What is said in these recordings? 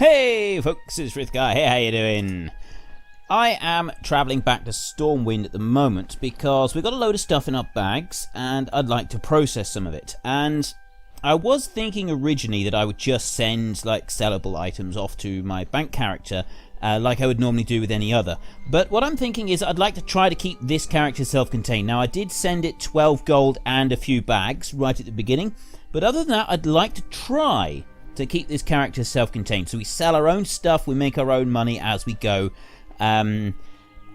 Hey folks, it's Frithgar. Hey, how you doing? I am travelling back to Stormwind at the moment because we've got a load of stuff in our bags and I'd like to process some of it. And I was thinking originally that I would just send like sellable items off to my bank character like I would normally do with any other. But what I'm thinking is I'd like to try to keep this character self-contained. Now I did send it 12 gold and a few bags right at the beginning, but other than that I'd like to try to keep this character self-contained. So we sell our own stuff, we make our own money as we go, and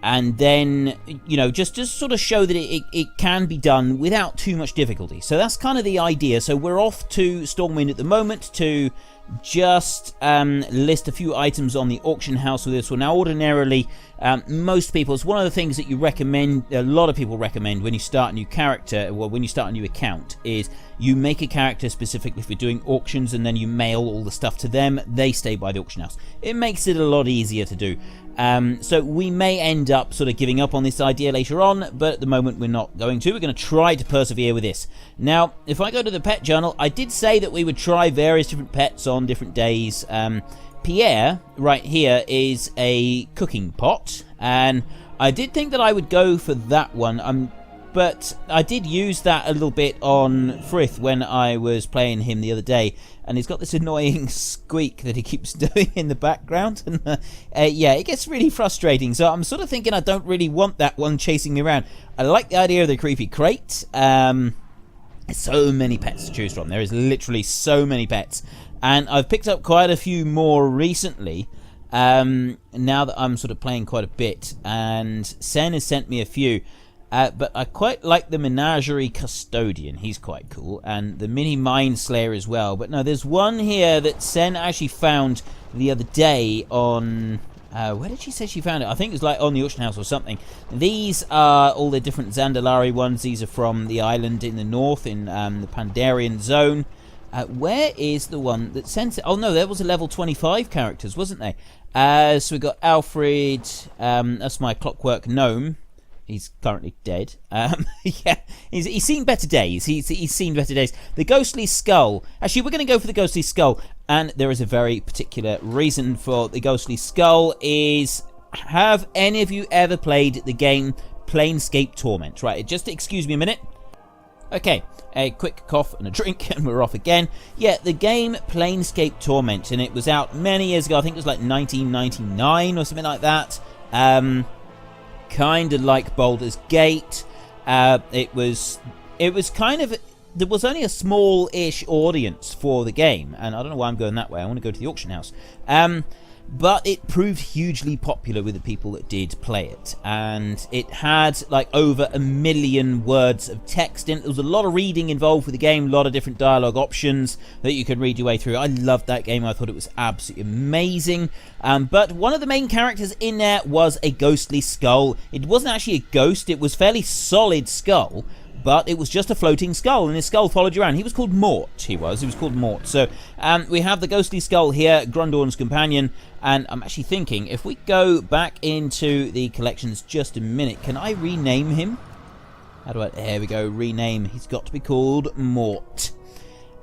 then, you know, just sort of show that it can be done without too much difficulty. So that's kind of the idea. So we're off to Stormwind at the moment to just list a few items on the auction house with this one. Now ordinarily most people, it's one of the things that you recommend, a lot of people recommend when you start a new character, well, when you start a new account, is you make a character specifically for doing auctions and then you mail all the stuff to them. They stay by the auction house. It makes it a lot easier to do. So we may end up sort of giving up on this idea later on, but at the moment we're not going to. We're going to try to persevere with this. Now, if I go to the pet journal, I did say that we would try various different pets on different days. Pierre, right here, is a cooking pot, and I did think that I would go for that one. But I did use that a little bit on Frith when I was playing him the other day, and he's got this annoying squeak that he keeps doing in the background, and yeah, it gets really frustrating. So I'm sort of thinking I don't really want that one chasing me around. I like the idea of the creepy crate. There's so many pets to choose from. There is literally so many pets, and I've picked up quite a few more recently. Now that I'm sort of playing quite a bit, and Sen has sent me a few. But I quite like the Menagerie Custodian. He's quite cool. And the Mini Mind Slayer as well. But no, there's one here that Sen actually found the other day on... where did she say she found it? I think it was like on the auction house or something. These are all the different Zandalari ones. These are from the island in the north, in the Pandarian zone. Where is the one that sent it? Oh no, there was a level 25 characters, wasn't there? So we got Alfred. That's my clockwork gnome. He's currently dead. Yeah, he's seen better days. He's seen better days. The Ghostly Skull. Actually, we're going to go for the Ghostly Skull, and there is a very particular reason for the Ghostly Skull. Is, have any of you ever played the game Planescape Torment? Right, just excuse me a minute. Okay, a quick cough and a drink, and we're off again. Yeah, the game Planescape Torment, and it was out many years ago. I think it was like 1999 or something like that. Kind of like Baldur's Gate. It was kind of, there was only a small-ish audience for the game, and I don't know why I'm going that way. I want to go to the auction house. But it proved hugely popular with the people that did play it, and it had like over 1 million words of text in it. There was a lot of reading involved with the game, a lot of different dialogue options that you could read your way through. I loved that game. I thought it was absolutely amazing. But one of the main characters in there was a ghostly skull. It wasn't actually a ghost, it was a fairly solid skull, but it was just a floating skull, and his skull followed you around. He was called Mort, he was called Mort. So we have the ghostly skull here, Grundorn's companion, and I'm actually thinking, if we go back into the collections just a minute, can I rename him? How do I, there we go, rename. He's got to be called Mort.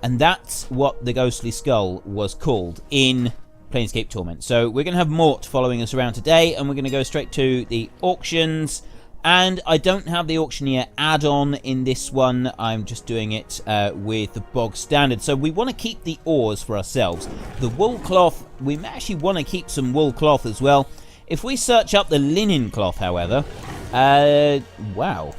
And that's what the ghostly skull was called in Planescape Torment. So we're going to have Mort following us around today, and we're going to go straight to the auctions. And I don't have the auctioneer add-on in this one. I'm just doing it with the bog standard. So we want to keep the ores for ourselves. The wool cloth, we actually want to keep some wool cloth as well. If we search up the linen cloth, however, wow.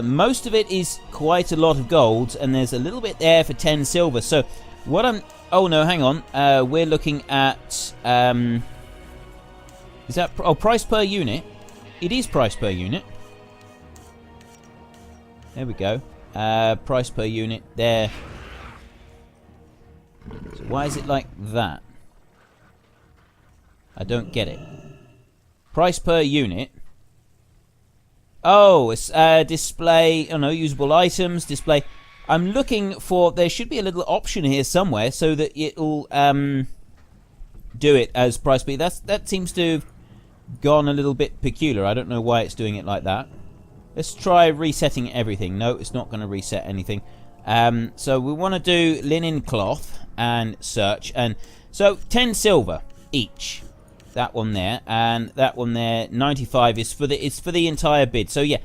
Most of it is quite a lot of gold, and there's a little bit there for 10 silver. So what I'm... Oh, no, hang on. We're looking at... is that... Oh, price per unit. It is price per unit. There we go. Price per unit there. So why is it like that? I don't get it. Price per unit. Oh, it's display. Oh no, usable items. Display. I'm looking for. There should be a little option here somewhere so that it'll do it as price per. That seems to have gone a little bit peculiar. I don't know why it's doing it like that. Let's try resetting everything. No, it's not going to reset anything. So we want to do linen cloth and search. And so 10 silver. each. That one there, and that one there, 95 is for the entire bid. So yeah,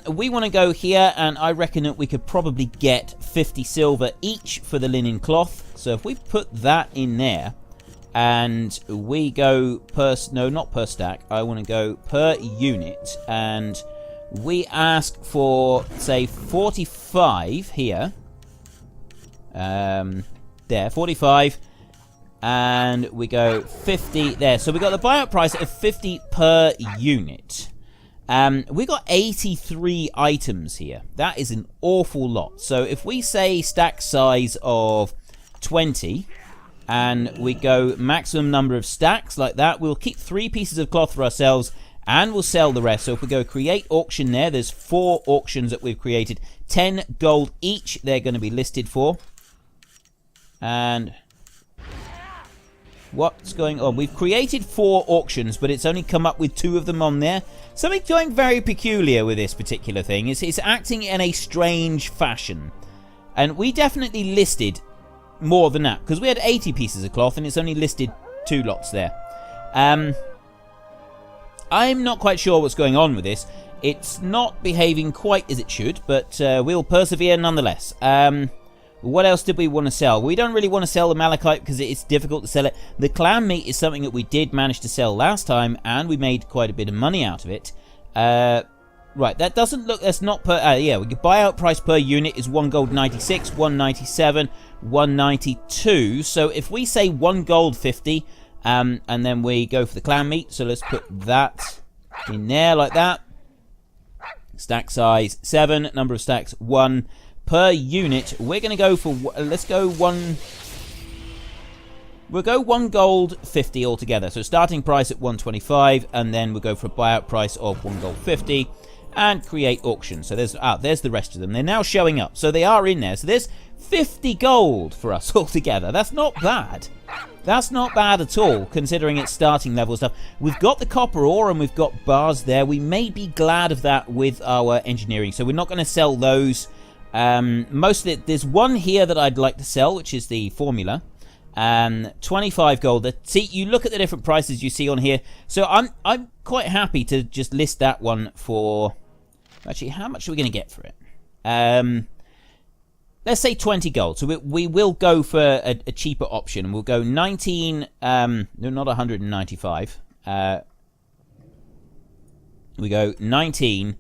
we want to go here, and I reckon that we could probably get 50 silver each for the linen cloth. So if we put that in there, and we go per, no, not per stack, I want to go per unit, and we ask for, say, 45 here. There, 45. And we go 50 there. So we got the buyout price of 50 per unit. We got 83 items here. That is an awful lot. So if we say stack size of 20, and we go maximum number of stacks like that, we'll keep 3 pieces of cloth for ourselves, and we'll sell the rest. So if we go create auction there's 4 auctions that we've created. 10 gold each they're going to be listed for. And what's going on? We've created 4 auctions, but it's only come up with 2 of them on there. Something going very peculiar with this particular thing. It's acting in a strange fashion. And we definitely listed more than that, because we had 80 pieces of cloth, and it's only listed 2 lots there. I'm not quite sure what's going on with this. It's not behaving quite as it should, but we'll persevere nonetheless. What else did we want to sell? We don't really want to sell the malachite because it's difficult to sell it. The clan meat is something that we did manage to sell last time, and we made quite a bit of money out of it. Right, that doesn't look, that's not per, yeah, we buyout price per unit is 1 gold 96, 197, 192. So if we say 1 gold 50, and then we go for the clan meat, so let's put that in there like that. Stack size 7, number of stacks 1. Per unit, we're going to go for, let's go 1, we'll go 1 gold 50 altogether. So starting price at 125, and then we'll go for a buyout price of 1 gold 50, and create auction. So there's the rest of them. They're now showing up, so they are in there. So there's 50 gold for us altogether. That's not bad. That's not bad at all, considering it's starting level stuff. We've got the copper ore, and we've got bars there. We may be glad of that with our engineering, so we're not going to sell those. Most of it, there's one here that I'd like to sell, which is the formula. 25 gold. See, you look at the different prices you see on here. So I'm quite happy to just list that one for, actually, how much are we going to get for it? Let's say 20 gold. So we will go for a cheaper option. We'll go 19, no, not 195. We go 19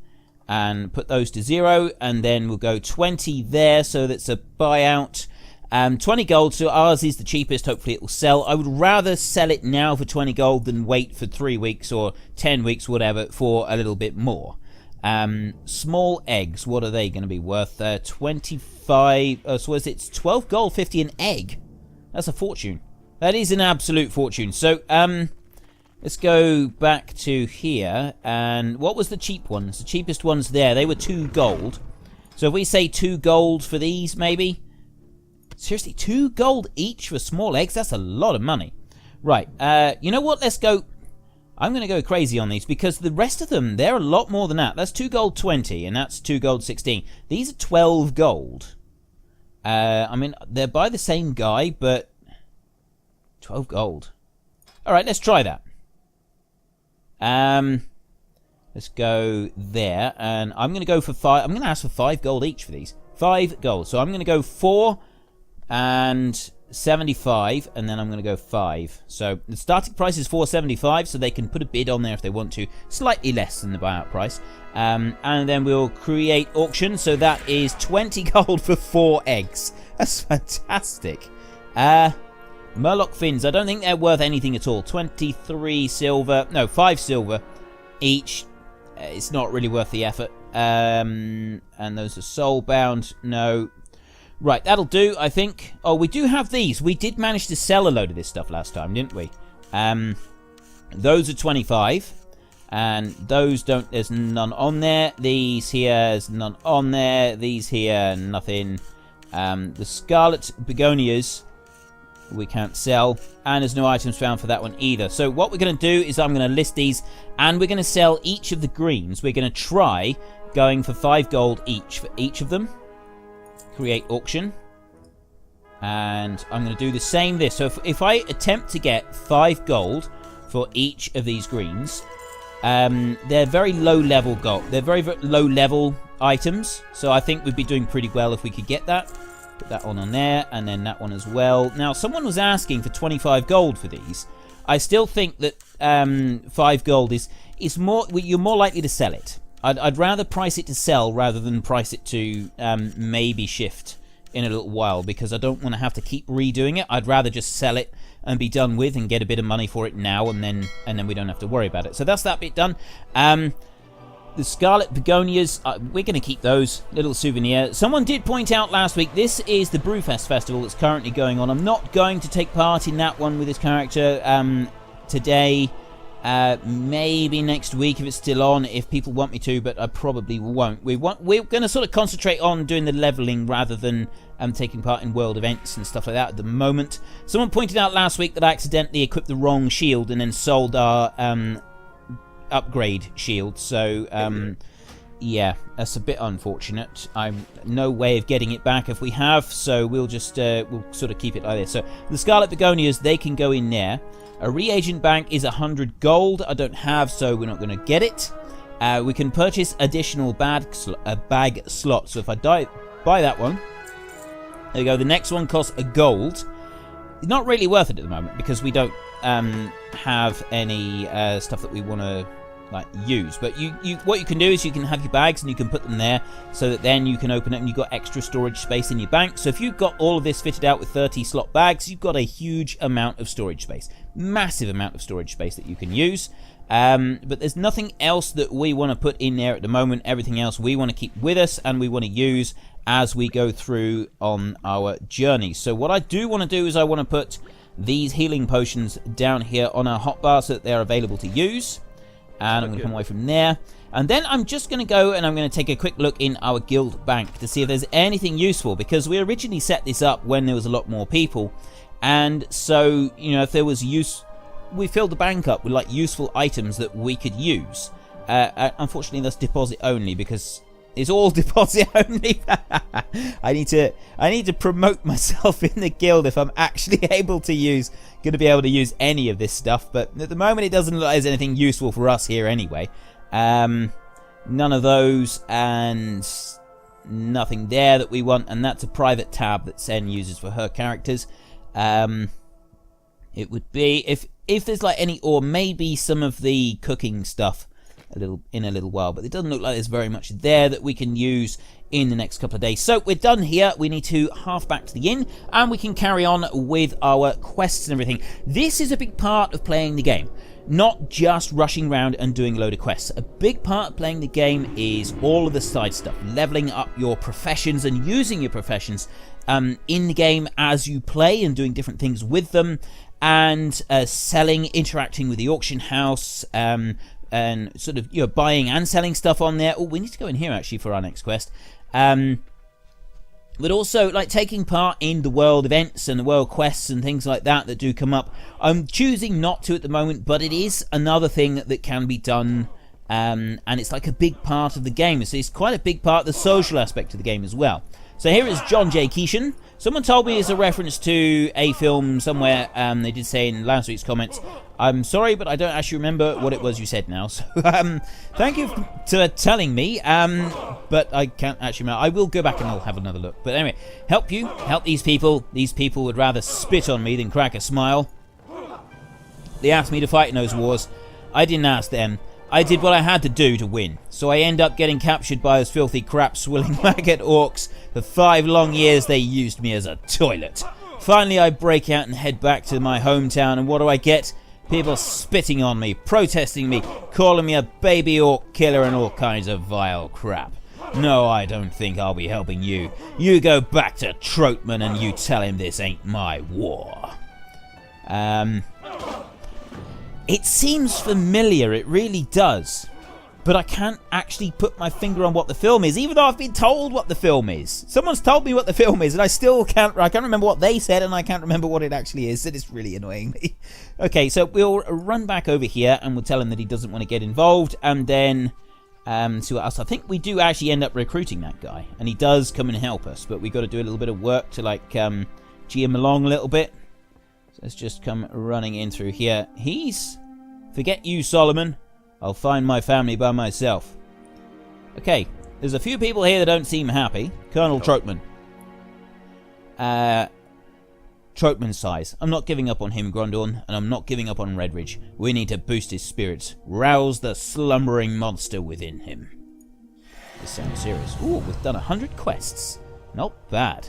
and put those to 0, and then we'll go 20 there, so that's a buyout. 20 gold, so ours is the cheapest. Hopefully it will sell. I would rather sell it now for 20 gold than wait for 3 weeks or 10 weeks, whatever, for a little bit more. Small eggs, what are they going to be worth? 25, so is it 12 gold 50 an egg? That's a fortune. That is an absolute fortune. So let's go back to here, and what was the cheap ones? The cheapest ones there, they were 2 gold. So if we say 2 gold for these, maybe? Seriously, 2 gold each for small eggs? That's a lot of money. Right, you know what? Let's go, I'm going to go crazy on these, because the rest of them, they're a lot more than that. That's 2 gold 20, and that's 2 gold 16. These are 12 gold. I mean, they're by the same guy, but 12 gold. Alright, let's try that. Let's go there, and I'm going to go for 5. I'm going to ask for 5 gold each for these. 5 gold. So I'm going to go 4 and 75, and then I'm going to go 5. So the starting price is 475, so they can put a bid on there if they want to, slightly less than the buyout price. And then we'll create auction, so that is 20 gold for 4 eggs. That's fantastic. Murloc fins, I don't think they're worth anything at all. 23 silver, no, 5 silver each. It's not really worth the effort. And those are soul-bound, no. Right, that'll do, I think. Oh, we do have these. We did manage to sell a load of this stuff last time, didn't we? Those are 25. And those don't, there's none on there. These here, there's none on there. These here, nothing. The scarlet begonias, we can't sell, and there's no items found for that one either. So what we're going to do is I'm going to list these, and we're going to sell each of the greens. We're going to try going for 5 gold each for each of them. Create auction, And I'm going to do the same this. So if I attempt to get 5 gold for each of these greens, they're very low level gold. They're very, very low level items. So I think we'd be doing pretty well if we could get that. Put that on there, and then that one as well. Now, someone was asking for 25 gold for these. I still think that 5 gold is more. You're more likely to sell it. I'd rather price it to sell rather than price it to maybe shift in a little while, because I don't want to have to keep redoing it. I'd rather just sell it and be done with and get a bit of money for it now, and then we don't have to worry about it. So that's that bit done. The Scarlet Begonias, we're going to keep those. Little souvenir. Someone did point out last week, this is the Brewfest Festival that's currently going on. I'm not going to take part in that one with this character today. Maybe next week if it's still on, if people want me to, but I probably won't. We're going to sort of concentrate on doing the leveling rather than taking part in world events and stuff like that at the moment. Someone pointed out last week that I accidentally equipped the wrong shield and then sold our upgrade shield, so yeah, that's a bit unfortunate. I'm no way of getting it back if we have, so we'll just we'll sort of keep it like this. So the Scarlet Begonias, they can go in there. A reagent bank is 100 gold. I don't have, so we're not going to get it. We can purchase additional bag slots. So if I buy that one, there you go. The next one costs a gold. It's not really worth it at the moment because we don't have any stuff that we want to use. But what you can do is you can have your bags and you can put them there so that then you can open it and you've got extra storage space in your bank. So if you've got all of this fitted out with 30 slot bags, you've got a huge amount of storage space. Massive amount of storage space that you can use. But there's nothing else that we want to put in there at the moment. Everything else we want to keep with us and we want to use as we go through on our journey. So what I do want to do is I want to put these healing potions down here on our hotbar so that they're available to use. And I'm going to come away from there. And then I'm just going to go and I'm going to take a quick look in our guild bank to see if there's anything useful, because we originally set this up when there was a lot more people. And so, you know, if there was use, we filled the bank up with useful items that we could use. Unfortunately, that's deposit only because it's all deposit only. I need to promote myself in the guild if I'm actually going to be able to use any of this stuff. But at the moment, it doesn't look like there's anything useful for us here anyway. None of those, and nothing there that we want. And that's a private tab that Sen uses for her characters. It would be if there's any, or maybe some of the cooking stuff in a little while, but it doesn't look like there's very much there that we can use in the next couple of days. So we're done here. We need to half back to the inn and we can carry on with our quests and everything. This is a big part of playing the game, not just rushing around and doing a load of quests. A big part of playing the game is all of the side stuff, leveling up your professions and using your professions in the game as you play and doing different things with them, and selling, interacting with the auction house, and sort of buying and selling stuff on there. Oh, we need to go in here actually for our next quest. But also taking part in the world events and the world quests and things like that do come up. I'm choosing not to at the moment, but it is another thing that can be done, and it's a big part of the game. It's quite a big part of the social aspect of the game as well. So here is John J Keeshan. Someone told me it's a reference to a film somewhere. They did say in last week's comments. I'm sorry, but I don't actually remember what it was you said now. So thank you for telling me. But I can't actually remember. I will go back and I'll have another look. But anyway, help these people. These people would rather spit on me than crack a smile. They asked me to fight in those wars. I didn't ask them. I did what I had to do to win. So I end up getting captured by those filthy crap-swilling maggot orcs. For 5 long years they used me as a toilet. Finally I break out and head back to my hometown, and what do I get? People spitting on me, protesting me, calling me a baby orc killer and all kinds of vile crap. No, I don't think I'll be helping you. You go back to Trotman and you tell him this ain't my war. It seems familiar, it really does. But I can't actually put my finger on what the film is, even though I've been told what the film is. Someone's told me what the film is, and I can't remember what they said, and I can't remember what it actually is, and it's really annoying me. Okay, so we'll run back over here, and we'll tell him that he doesn't want to get involved, and then see what else. I think we do actually end up recruiting that guy, and he does come and help us, but we've got to do a little bit of work to, gee him along a little bit. So let's just come running in through here. Forget you, Solomon. I'll find my family by myself. Okay, there's a few people here that don't seem happy. Colonel Troutman. Troutman's size. I'm not giving up on him, Grundorn, and I'm not giving up on Redridge. We need to boost his spirits. Rouse the slumbering monster within him. This sounds serious. Ooh, we've done 100 quests. Not bad.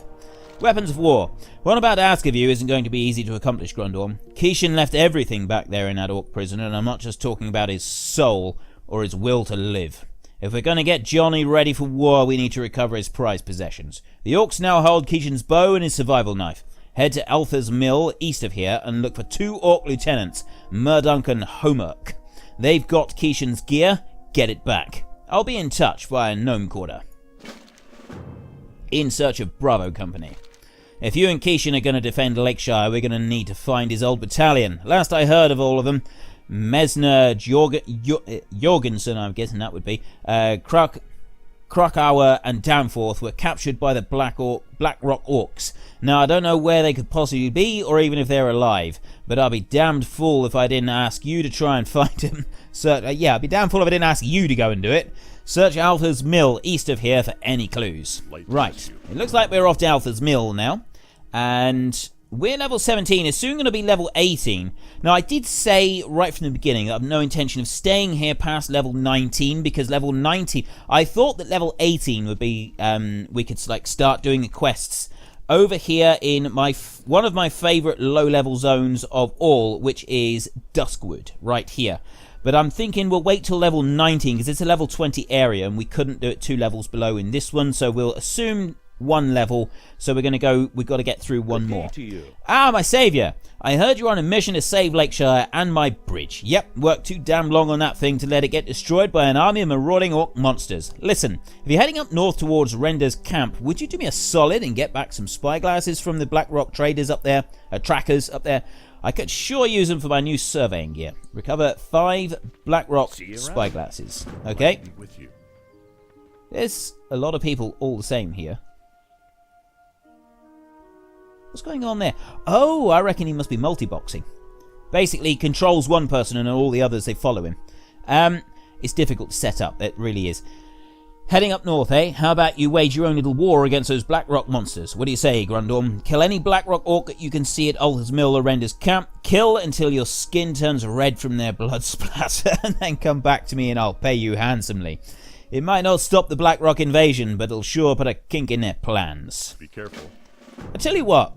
Weapons of war. What I'm about to ask of you isn't going to be easy to accomplish, Grundorn. Keeshan left everything back there in that Orc prison, and I'm not just talking about his soul or his will to live. If we're going to get Johnny ready for war, we need to recover his prized possessions. The Orcs now hold Keeshan's bow and his survival knife. Head to Altha's Mill, east of here, and look for 2 Orc lieutenants, Murdunk and Homerk. They've got Keeshan's gear. Get it back. I'll be in touch via Gnome Quarter. In search of Bravo Company. If you and Keeshan are going to defend Lakeshire, we're going to need to find his old battalion. Last I heard of all of them, Mesner, Jorgensen, I'm guessing that would be, Krakauer and Danforth were captured by the Black Rock Orcs. Now, I don't know where they could possibly be, or even if they're alive, but I'll be damned fool if I didn't ask you to try and find them. I'd be damned fool if I didn't ask you to go and do it. Search Altha's Mill east of here for any clues. Right, it looks like we're off to Altha's Mill now, and we're level 17. It's soon going to be level 18. Now, I did say right from the beginning that I have no intention of staying here past level 19, because level 19, I thought that level 18 would be, we could like start doing the quests over here in one of my favourite low-level zones of all, which is Duskwood, right here. But I'm thinking we'll wait till level 19, because it's a level 20 area, and we couldn't do it 2 levels below in this one, so we'll assume 1 level, so we've got to get through 1 more. Ah, my saviour! I heard you're on a mission to save Lakeshire and my bridge. Yep, worked too damn long on that thing to let it get destroyed by an army of marauding Orc monsters. Listen, if you're heading up north towards Render's camp, would you do me a solid and get back some spyglasses from the Black Rock traders up there, trackers up there? I could sure use them for my new surveying gear. Recover 5 Black Rock spyglasses. Okay? There's a lot of people all the same here. What's going on there? Oh, I reckon he must be multi-boxing. Basically, he controls one person and all the others, they follow him. It's difficult to set up, it really is. Heading up north, eh? How about you wage your own little war against those Black Rock monsters? What do you say, Grundorn? Kill any Black Rock Orc that you can see at Altha's Mill or Render's camp. Kill until your skin turns red from their blood splatter, and then come back to me and I'll pay you handsomely. It might not stop the Black Rock invasion, but it'll sure put a kink in their plans. Be careful. I tell you what,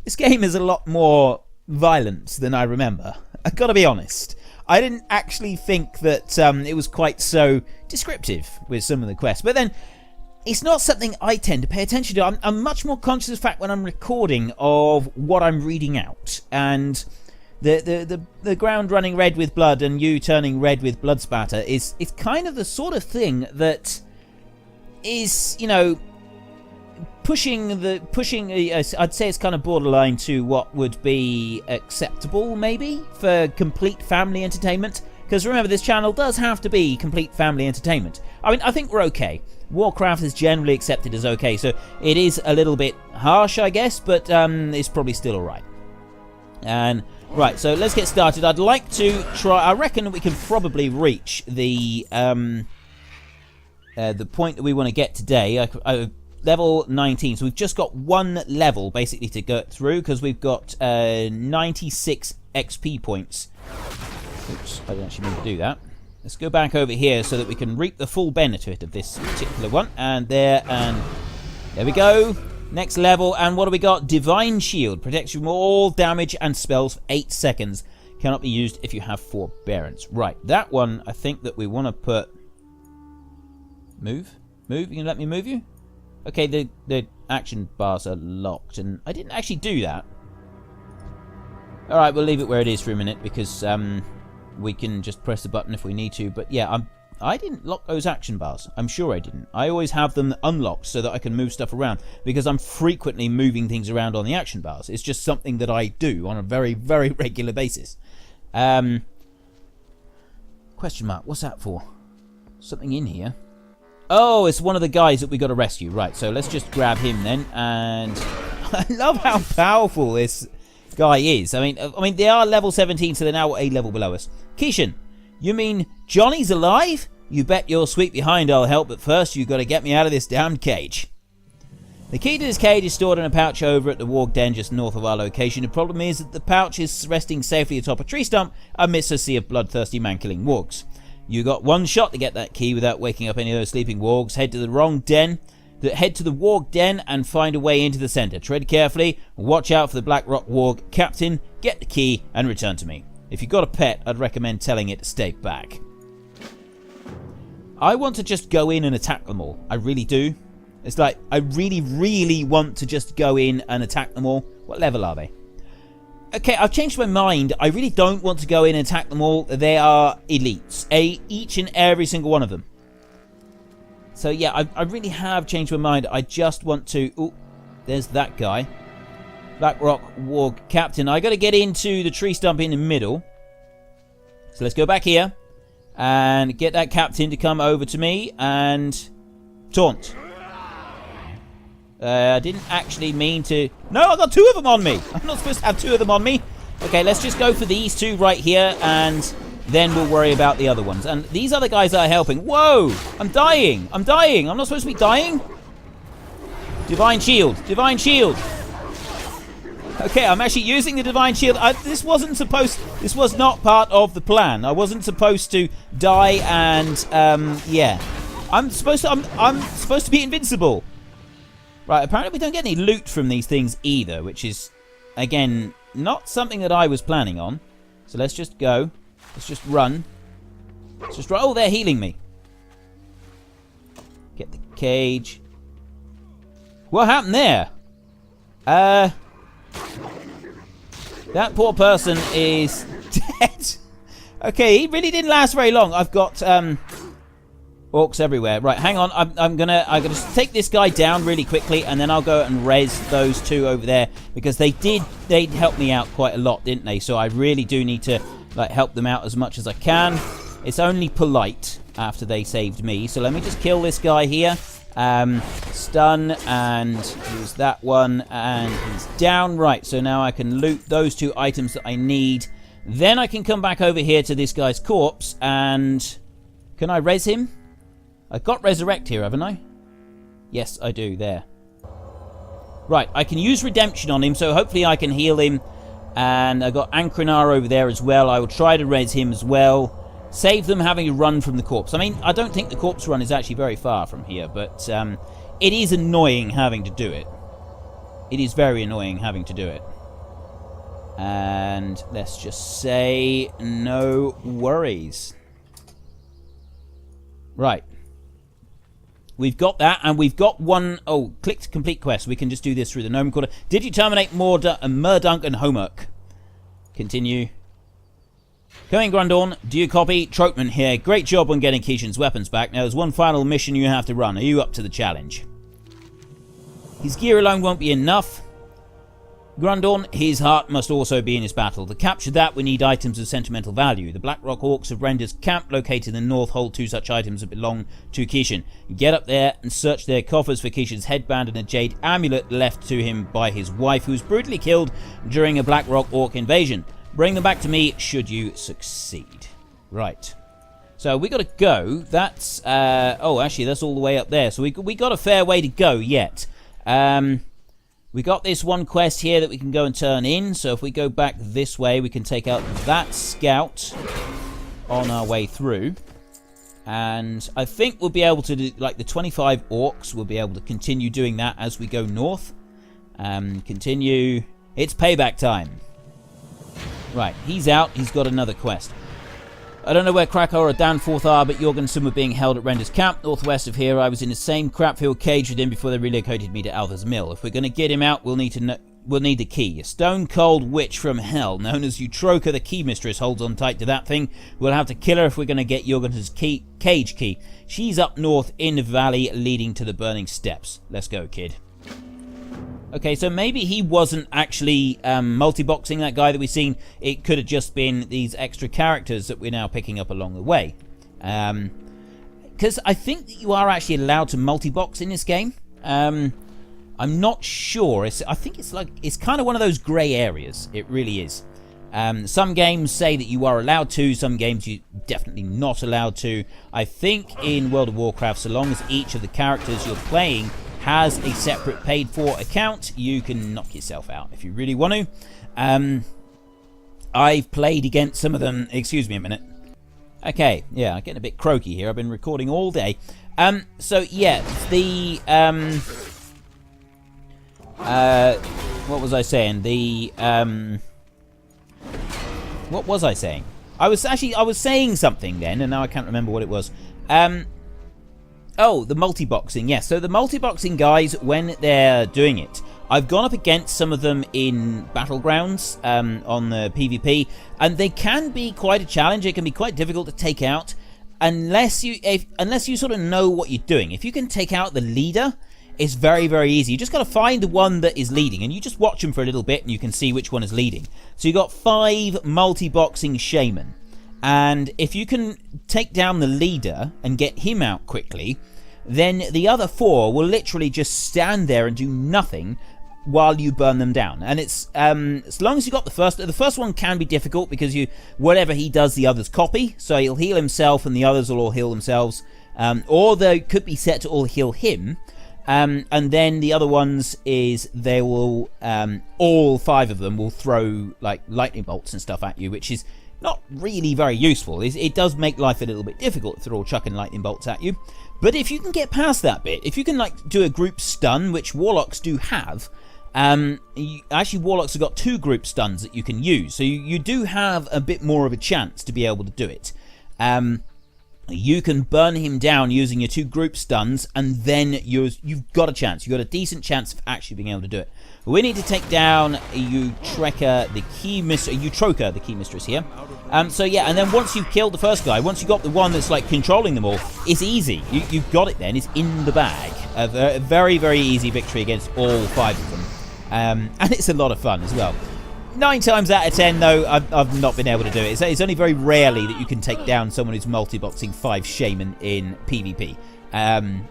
this game is a lot more violent than I remember. I've got to be honest. I didn't actually think that it was quite so descriptive with some of the quests. But then, it's not something I tend to pay attention to. I'm much more conscious of the fact when I'm recording of what I'm reading out. And the ground running red with blood and you turning red with blood spatter is kind of the sort of thing that is, you know, pushing I'd say it's kind of borderline to what would be acceptable maybe for complete family entertainment, because remember, this channel does have to be complete family entertainment. I mean, I think we're okay. Warcraft is generally accepted as okay, so it is a little bit harsh, I guess, but it's probably still alright. And right, so let's get started. I'd like to try, I reckon we can probably reach the point that we want to get today. Level 19, so we've just got 1 level basically to go through, because we've got 96 XP points. Oops, I didn't actually mean to do that. Let's go back over here so that we can reap the full benefit of this particular one. And there we go. Next level, and what do we got? Divine Shield. Protects you from all damage and spells for 8 seconds. Cannot be used if you have forbearance. Right, that one I think that we want to put... Move? You can let me move you? Okay, the action bars are locked, and I didn't actually do that. Alright, we'll leave it where it is for a minute, because we can just press the button if we need to. But yeah, I didn't lock those action bars. I'm sure I didn't. I always have them unlocked so that I can move stuff around, because I'm frequently moving things around on the action bars. It's just something that I do on a very, very regular basis. Question mark, what's that for? Something in here. Oh, it's one of the guys that we got to rescue. Right, so let's just grab him then. And I love how powerful this guy is. I mean, they are level 17, so they're now a level below us. Keeshan, you mean Johnny's alive? You bet your sweet behind I'll help, but first you've got to get me out of this damned cage. The key to this cage is stored in a pouch over at the Warg Den just north of our location. The problem is that the pouch is resting safely atop a tree stump amidst a sea of bloodthirsty man-killing wargs. You got one shot to get that key without waking up any of those sleeping wargs. Head to the Warg Den and find a way into the centre. Tread carefully, watch out for the Blackrock Warg Captain, get the key and return to me. If you've got a pet, I'd recommend telling it to stay back. I want to just go in and attack them all. I really do. It's like, I really, really want to just go in and attack them all. What level are they? Okay, I've changed my mind. I really don't want to go in and attack them all. They are elites. Each and every single one of them. So yeah, I really have changed my mind. I just want to... Oh, there's that guy. Blackrock Warg Captain. I got to get into the tree stump in the middle. So let's go back here. And get that captain to come over to me and taunt. I didn't actually mean to... No, I've got two of them on me. I'm not supposed to have two of them on me. Okay, let's just go for these two right here, and then we'll worry about the other ones. And these other guys are helping. Whoa! I'm dying. I'm dying. I'm not supposed to be dying. Divine Shield. Divine Shield. Okay, I'm actually using the Divine Shield. This was not part of the plan. I wasn't supposed to die and, yeah. I'm supposed to be invincible. Right, apparently we don't get any loot from these things either, which is, again, not something that I was planning on. So let's just go. Let's just run. Let's just run. Oh, they're healing me. Get the cage. What happened there? That poor person is dead. Okay, he really didn't last very long. I've got orcs everywhere. Right, hang on. I'm gonna take this guy down really quickly, and then I'll go and res those two over there, because they helped me out quite a lot, didn't they? So I really do need to like help them out as much as I can. It's only polite after they saved me. So let me just kill this guy here. Stun and use that one, and he's down. Right, so now I can loot those two items that I need. Then I can come back over here to this guy's corpse, and can I res him? I've got resurrect here, haven't I? Yes, I do, there. Right, I can use redemption on him, so hopefully I can heal him. And I've got Ankrenar over there as well. I will try to res him as well. Save them having to run from the corpse. I mean, I don't think the corpse run is actually very far from here, but it is annoying having to do it. It is very annoying having to do it. And let's just say no worries. Right. We've got that, and we've got one... Oh, click to complete quest. We can just do this through the Gnome Quarter. Did you terminate Murdunk and Homerk? Continue. Coming, Grundorn. Do you copy? Trotman here. Great job on getting Keeshan's weapons back. Now there's one final mission you have to run. Are you up to the challenge? His gear alone won't be enough. Grundorn, his heart must also be in his battle. To capture that, we need items of sentimental value. The Blackrock Orcs of Render's camp located in the north hold two such items that belong to Keeshan. Get up there and search their coffers for Keeshan's headband and a jade amulet left to him by his wife, who was brutally killed during a Blackrock Orc invasion. Bring them back to me should you succeed. Right. So we got to go. That's... oh, actually, that's all the way up there. So we got a fair way to go yet. We got this one quest here that we can go and turn in. So if we go back this way, we can take out that scout on our way through. And I think we'll be able to do, like, the 25 orcs, we'll be able to continue doing that as we go north. Continue. It's payback time. Right, he's out. He's got another quest. I don't know where Krakow or Danforth are, but Jorgensen were being held at Render's camp, northwest of here. I was in the same crap-filled cage with him before they relocated me to Alva's Mill. If we're going to get him out, we'll need the key. A stone-cold witch from hell, known as Eutroka, the key mistress, holds on tight to that thing. We'll have to kill her if we're going to get Jorgensen's cage key. She's up north in the valley leading to the burning steps. Let's go, kid. Okay, so maybe he wasn't actually multi-boxing that guy that we've seen. It could have just been these extra characters that we're now picking up along the way. Because I think that you are actually allowed to multi-box in this game. I I'm not sure. I think it's kind of one of those grey areas. It really is. Some games say that you are allowed to. Some games you definitely not allowed to. I think in World of Warcraft, so long as each of the characters you're playing has a separate paid-for account, you can knock yourself out if you really want to. I've played against some of them. Excuse me a minute. Okay, yeah, I'm getting a bit croaky here. I've been recording all day. So yeah, the what was I saying? What was I saying? I was saying something then, and now I can't remember what it was. Oh, the multi-boxing, yes. So the multi-boxing guys, when they're doing it, I've gone up against some of them in Battlegrounds on the PvP, and they can be quite a challenge. It can be quite difficult to take out unless you sort of know what you're doing. If you can take out the leader, it's very, very easy. You just got to find the one that is leading, and you just watch them for a little bit, and you can see which one is leading. So you've got 5 multi-boxing shaman. And if you can take down the leader and get him out quickly, then the other 4 will literally just stand there and do nothing while you burn them down. And it's as long as you got the first one can be difficult because whatever he does, the others copy. So he'll heal himself and the others will all heal themselves. Or they could be set to all heal him. And then the other ones is they will all 5 of them will throw like lightning bolts and stuff at you, which is not really very useful. It does make life a little bit difficult if they're all chucking lightning bolts at you. But if you can get past that bit, if you can like do a group stun, which Warlocks do have, actually Warlocks have got 2 group stuns that you can use, so you do have a bit more of a chance to be able to do it. You can burn him down using your 2 group stuns, and then you've got a chance. You've got a decent chance of actually being able to do it. We need to take down Utroka, the key mistress here. So yeah, and then once you've killed the first guy, once you've got the one that's like controlling them all, it's easy. You've got it then. It's in the bag. A very, very easy victory against all 5 of them. And it's a lot of fun as well. 9 times out of 10, though, I've not been able to do it. It's only very rarely that you can take down someone who's multi-boxing 5 shaman in PvP.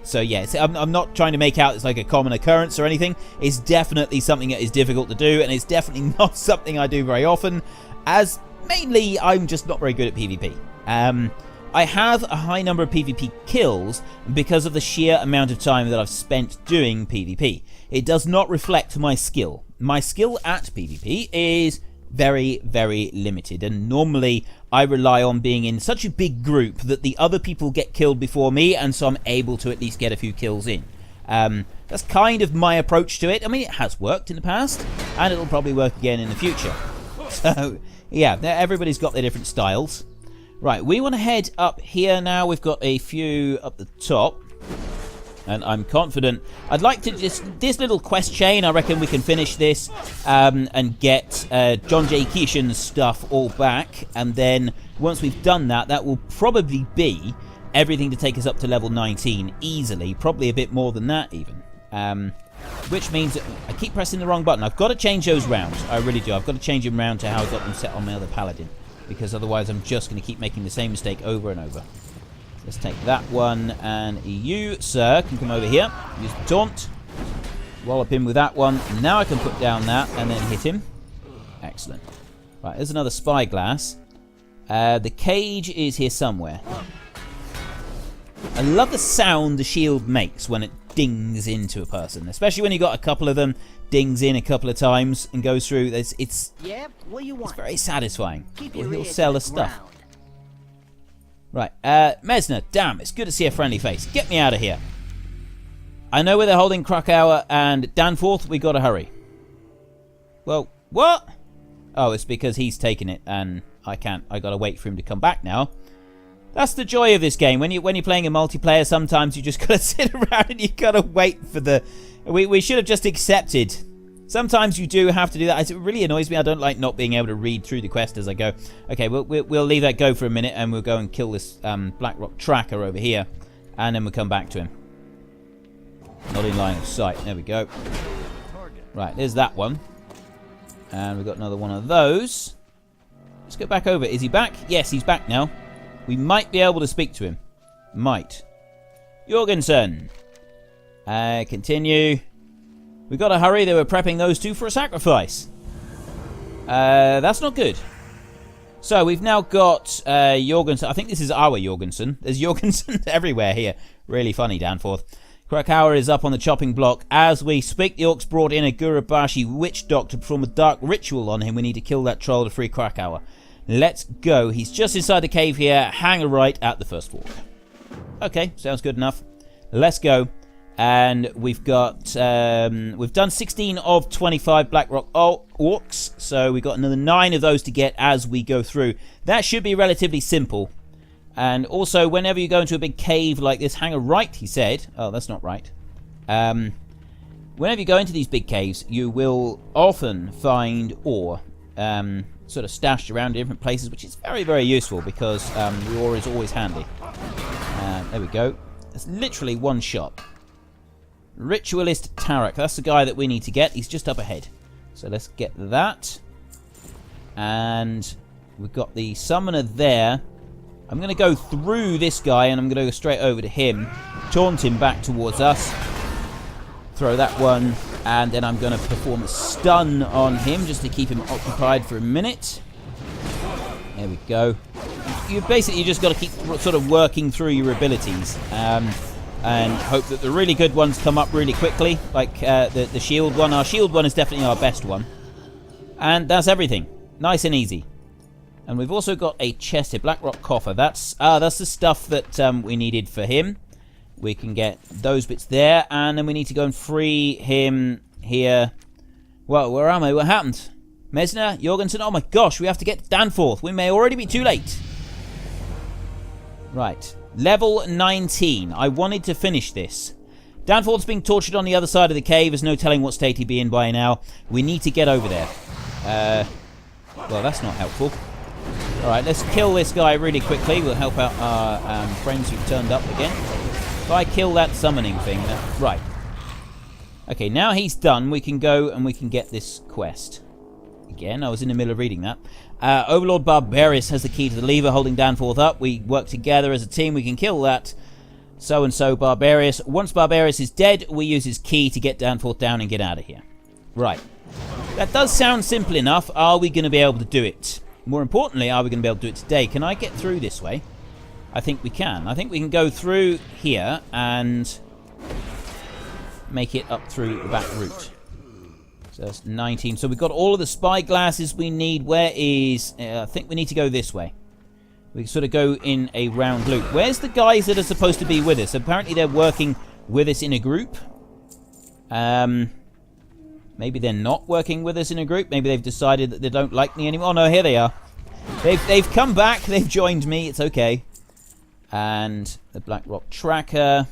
So yeah, I'm not trying to make out it's like a common occurrence or anything. It's definitely something that is difficult to do, and it's definitely not something I do very often, as mainly I'm just not very good at PvP. I have a high number of PvP kills because of the sheer amount of time that I've spent doing PvP. It does not reflect my skill. My skill at PvP is very, very limited, and normally I rely on being in such a big group that the other people get killed before me, and so I'm able to at least get a few kills in. That's kind of my approach to it. I mean, it has worked in the past, and it'll probably work again in the future. So, yeah, everybody's got their different styles. Right, we want to head up here now. We've got a few up the top, and I'm confident. I'd like to this little quest chain, I reckon we can finish this and get John J Keeshan's stuff all back, and then once we've done that, that will probably be everything to take us up to level 19 easily, probably a bit more than that even. Which means that I keep pressing the wrong button. I've got to change those rounds. I really do. I've got to change them round to how I got them set on my other paladin, because otherwise I'm just going to keep making the same mistake over and over. Let's take that one, and you, sir, can come over here. Use the taunt. Wallop him with that one. Now I can put down that and then hit him. Excellent. Right, there's another spyglass. The cage is here somewhere. I love the sound the shield makes when it dings into a person, especially when you got a couple of them. Dings in a couple of times and goes through. It's very satisfying. He'll sell the stuff. Right, Mesner, damn, it's good to see a friendly face. Get me out of here. I know where they're holding Krakauer and Danforth. We gotta hurry. Well, what? Oh, it's because he's taken it and I can't. I gotta wait for him to come back now. That's the joy of this game. When you're playing a multiplayer, sometimes you just gotta sit around and you gotta wait for the. We should have just accepted. Sometimes you do have to do that. It really annoys me. I don't like not being able to read through the quest as I go. Okay, we'll leave that go for a minute, and we'll go and kill this Blackrock tracker over here, and then we'll come back to him. Not in line of sight. There we go. Right, there's that one. And we've got another one of those. Let's go back over. Is he back? Yes, he's back now. We might be able to speak to him. Might. Jorgensen. Continue. We got to hurry. They were prepping those two for a sacrifice. That's not good. So we've now got Jorgensen. I think this is our Jorgensen. There's Jorgensen everywhere here. Really funny, Danforth. Krakauer is up on the chopping block. As we speak, the Orcs brought in a Gurubashi witch doctor to perform a dark ritual on him. We need to kill that troll to free Krakauer. Let's go. He's just inside the cave here. Hang a right at the first walk. Okay, sounds good enough. Let's go. And we've got, we've done 16 of 25 Blackrock Orcs. So we've got another 9 of those to get as we go through. That should be relatively simple. And also, whenever you go into a big cave like this, hang a right, he said. Oh, that's not right. Whenever you go into these big caves, you will often find ore sort of stashed around in different places, which is very, very useful because the ore is always handy. There we go. It's literally one shot. Ritualist Tarek. That's the guy that we need to get. He's just up ahead. So let's get that. And we've got the summoner there. I'm going to go through this guy and I'm going to go straight over to him. Taunt him back towards us. Throw that one. And then I'm going to perform a stun on him just to keep him occupied for a minute. There we go. You basically just got to keep sort of working through your abilities. And hope that the really good ones come up really quickly. Like the shield one. Our shield one is definitely our best one. And that's everything. Nice and easy. And we've also got a chest here, Blackrock Coffer. That's the stuff that we needed for him. We can get those bits there, and then we need to go and free him here. Well, where am I? What happened? Mesner, Jorgensen. Oh my gosh, we have to get Danforth. We may already be too late. Right, level 19. I wanted to finish this. Danforth's being tortured on the other side of the cave. There's no telling what state he'd be in by now. We need to get over there. Well, that's not helpful. Alright, let's kill this guy really quickly. We'll help out our friends who've turned up again. If I kill that summoning thing, right. Okay, now he's done, we can go and we can get this quest. Again, I was in the middle of reading that. Overlord Barbarius has the key to the lever holding Danforth up. We work together as a team, we can kill that so-and-so Barbarius. Once Barbarius is dead, we use his key to get Danforth down and get out of here. Right. That does sound simple enough. Are we going to be able to do it? More importantly, are we going to be able to do it today? Can I get through this way? I think we can. I think we can go through here and make it up through the back route. So that's 19. So we've got all of the spy glasses we need. Where is... I think we need to go this way. We sort of go in a round loop. Where's the guys that are supposed to be with us? Apparently they're working with us in a group. Maybe they're not working with us in a group. Maybe they've decided that they don't like me anymore. Oh, no, here they are. They've come back. They've joined me. It's okay. And the Blackrock Tracker.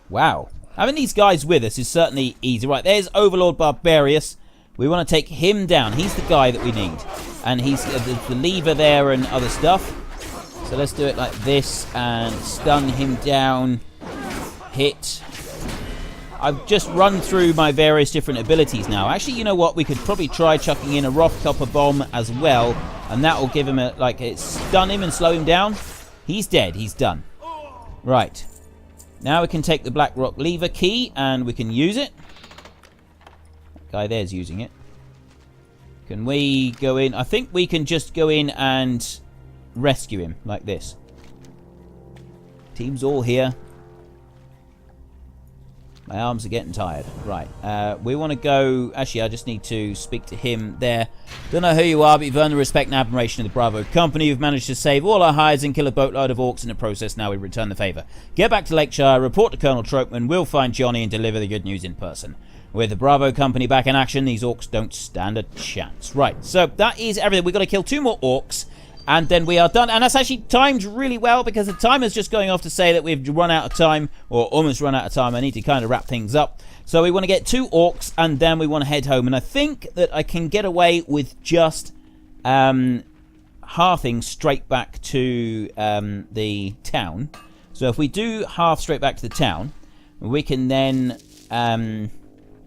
Wow. Having these guys with us is certainly easy. Right, there's Overlord Barbarius. We want to take him down. He's the guy that we need. And he's the lever there and other stuff. So let's do it like this and stun him down. Hit. I've just run through my various different abilities now. Actually, you know what? We could probably try chucking in a Roth Copper Bomb as well. And that will give him a, stun him and slow him down. He's dead. He's done. Right. Now we can take the Blackrock lever key and we can use it. That guy there's using it. Can we go in? I think we can just go in and rescue him like this. Team's all here. My arms are getting tired. Right. We want to go... Actually, I just need to speak to him there. Don't know who you are, but you've earned the respect and admiration of the Bravo Company. You've managed to save all our hides and kill a boatload of orcs in the process. Now we return the favour. Get back to Lakeshire, report to Colonel Tropeman. We'll find Johnny and deliver the good news in person. With the Bravo Company back in action, these orcs don't stand a chance. Right. So that is everything. We've got to kill 2 more orcs. And then we are done. And that's actually timed really well because the timer's just going off to say that we've run out of time, or almost run out of time. I need to kind of wrap things up. So we want to get 2 orcs and then we want to head home. And I think that I can get away with just halving straight back to the town. So if we do half straight back to the town, we can then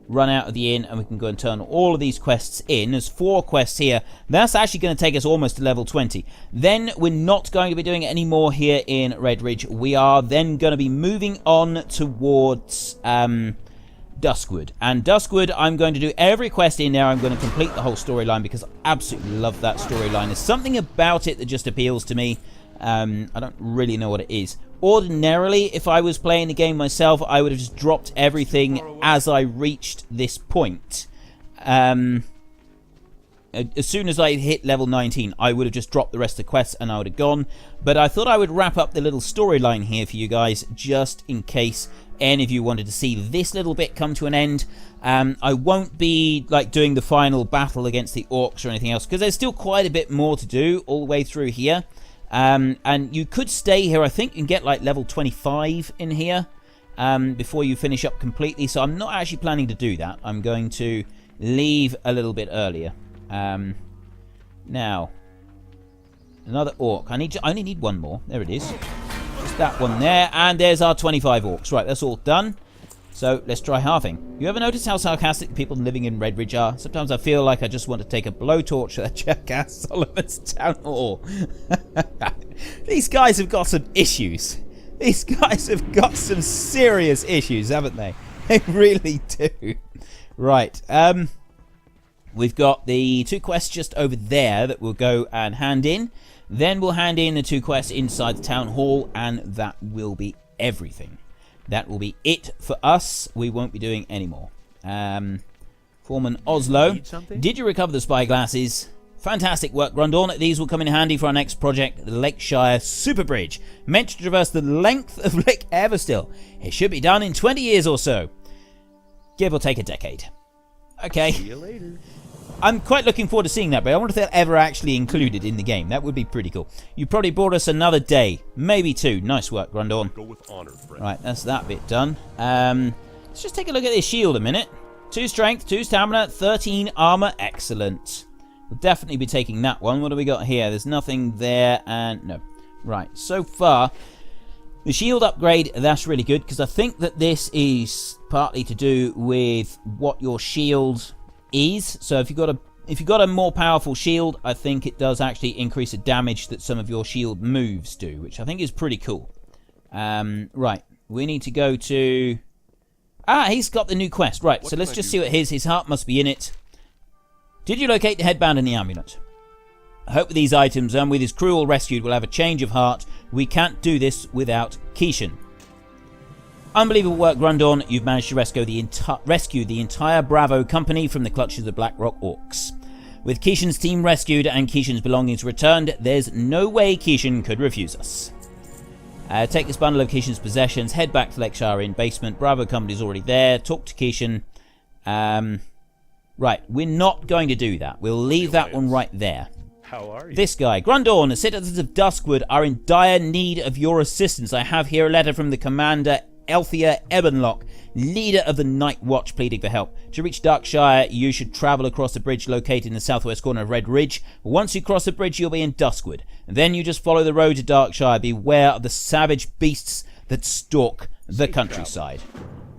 run out of the inn and we can go and turn all of these quests in. There's 4 quests here. That's actually going to take us almost to level 20. Then we're not going to be doing it anymore here in Redridge. We are then going to be moving on towards Duskwood. And Duskwood, I'm going to do every quest in there. I'm going to complete the whole storyline because I absolutely love that storyline. There's something about it that just appeals to me. I don't really know what it is. Ordinarily, if I was playing the game myself, I would have just dropped everything as I reached this point. As soon as I hit level 19, I would have just dropped the rest of the quests and I would have gone. But I thought I would wrap up the little storyline here for you guys, just in case any of you wanted to see this little bit come to an end. I won't be like doing the final battle against the Orcs or anything else, because there's still quite a bit more to do all the way through here. And you could stay here, I think, and get like level 25 in here before you finish up completely. So I'm not actually planning to do that. I'm going to leave a little bit earlier. Now, another Orc. I only need one more. There it is. Just that one there. And there's our 25 Orcs. Right, that's all done. So let's try halving. You ever notice how sarcastic the people living in Redridge are? Sometimes I feel like I just want to take a blowtorch to that jackass Solomon's Town Hall. These guys have got some issues. These guys have got some serious issues, haven't they? They really do. Right. We've got the 2 quests just over there that we'll go and hand in. Then we'll hand in the 2 quests inside the town hall, and that will be everything. That will be it for us. We won't be doing any more. Foreman Oslo, did you recover the spyglasses? Fantastic work, Grundorn. These will come in handy for our next project, the Lakeshire Super Bridge, meant to traverse the length of Lake Everstill. It should be done in 20 years or so. Give or take a decade. Okay. See you later. I'm quite looking forward to seeing that, but I wonder if they'll ever actually include it in the game. That would be pretty cool. You probably brought us another day, maybe 2. Nice work, Grundorn. Go with honor, friend. Right, that's that bit done. Let's just take a look at this shield a minute. 2 strength, 2 stamina, 13 armor. Excellent. We'll definitely be taking that one. What do we got here? There's nothing there, and no. Right, so far, the shield upgrade, that's really good, because I think that this is partly to do with what your shield is. So if you've got a more powerful shield, I think it does actually increase the damage that some of your shield moves do, which I think is pretty cool. Right, we need to go to... he's got the new quest. Right, so let's just see what his heart must be in it. Did you locate the headband and the amulet? I hope with these items and with his crew all rescued, we'll have a change of heart. We can't do this without Keeshan. Unbelievable work, Grundorn. You've managed to rescue the entire Bravo company from the clutches of the Blackrock Orcs. With Keeshan's team rescued and Keeshan's belongings returned, there's no way Keeshan could refuse us. Take this bundle of Keeshan's possessions, head back to Lakeshire Inn basement. Bravo company's already there. Talk to Keeshan. Right, we're not going to do that. We'll leave that one right there. How are you? This guy, Grundorn, the citizens of Duskwood are in dire need of your assistance. I have here a letter from the commander, Elthia Ebenlock, leader of the Night Watch, pleading for help. To reach Darkshire, you should travel across the bridge located in the southwest corner of Redridge. Once you cross the bridge, you'll be in Duskwood. Then you just follow the road to Darkshire. Beware of the savage beasts that stalk the countryside.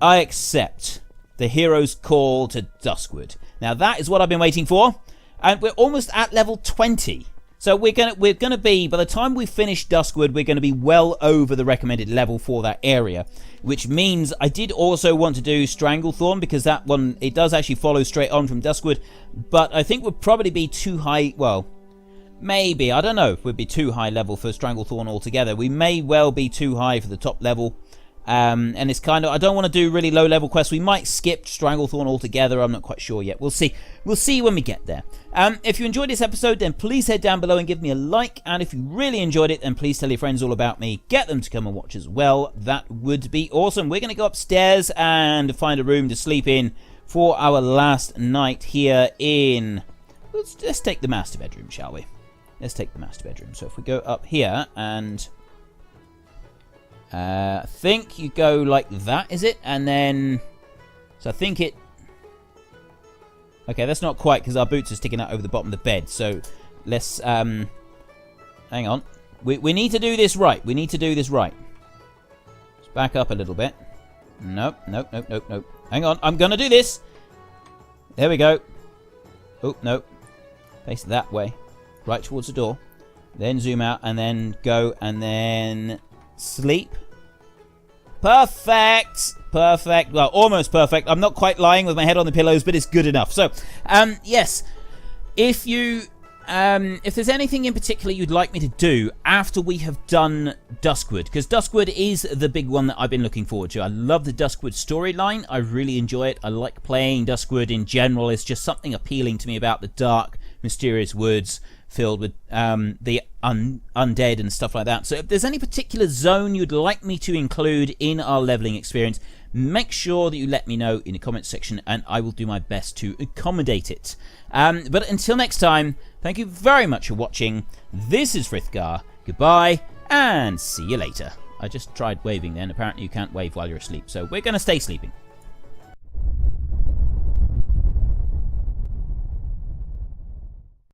I accept the hero's call to Duskwood. Now that is what I've been waiting for, and we're almost at level 20. So we're gonna be, by the time we finish Duskwood, we're gonna be well over the recommended level for that area, which means I did also want to do Stranglethorn, because that one, it does actually follow straight on from Duskwood, but I think we'd probably be too high. Well, maybe, I don't know if we'd be too high level for Stranglethorn altogether. We may well be too high for the top level. And it's kind of, I don't want to do really low level quests. We might skip Stranglethorn altogether. I'm not quite sure yet. We'll see. We'll see when we get there. If you enjoyed this episode, then please head down below and give me a like. And if you really enjoyed it, then please tell your friends all about me. Get them to come and watch as well. That would be awesome. We're going to go upstairs and find a room to sleep in for our last night here in... Let's take the master bedroom, shall we? Let's take the master bedroom. So if we go up here and... I think you go like that, is it? And then... So I think it... Okay, that's not quite, because our boots are sticking out over the bottom of the bed. So let's... Hang on. We need to do this right. We need to do this right. Let's back up a little bit. Nope, nope, nope, nope, nope. Hang on, I'm going to do this. There we go. Oh, no. Face it that way. Right towards the door. Then zoom out, and then go, and then... Sleep. Perfect. Perfect. Well, almost perfect. I'm not quite lying with my head on the pillows, but it's good enough. So, yes, if there's anything in particular you'd like me to do after we have done Duskwood, because Duskwood is the big one that I've been looking forward to. I love the Duskwood storyline. I really enjoy it. I like playing Duskwood in general. It's just something appealing to me about the dark, mysterious woods filled with the undead and stuff like that. So if there's any particular zone you'd like me to include in our leveling experience, make sure that you let me know in the comments section and I will do my best to accommodate it. But until next time, thank you very much for watching. This is Frithgar. Goodbye and see you later. I just tried waving then. Apparently you can't wave while you're asleep, so we're going to stay sleeping.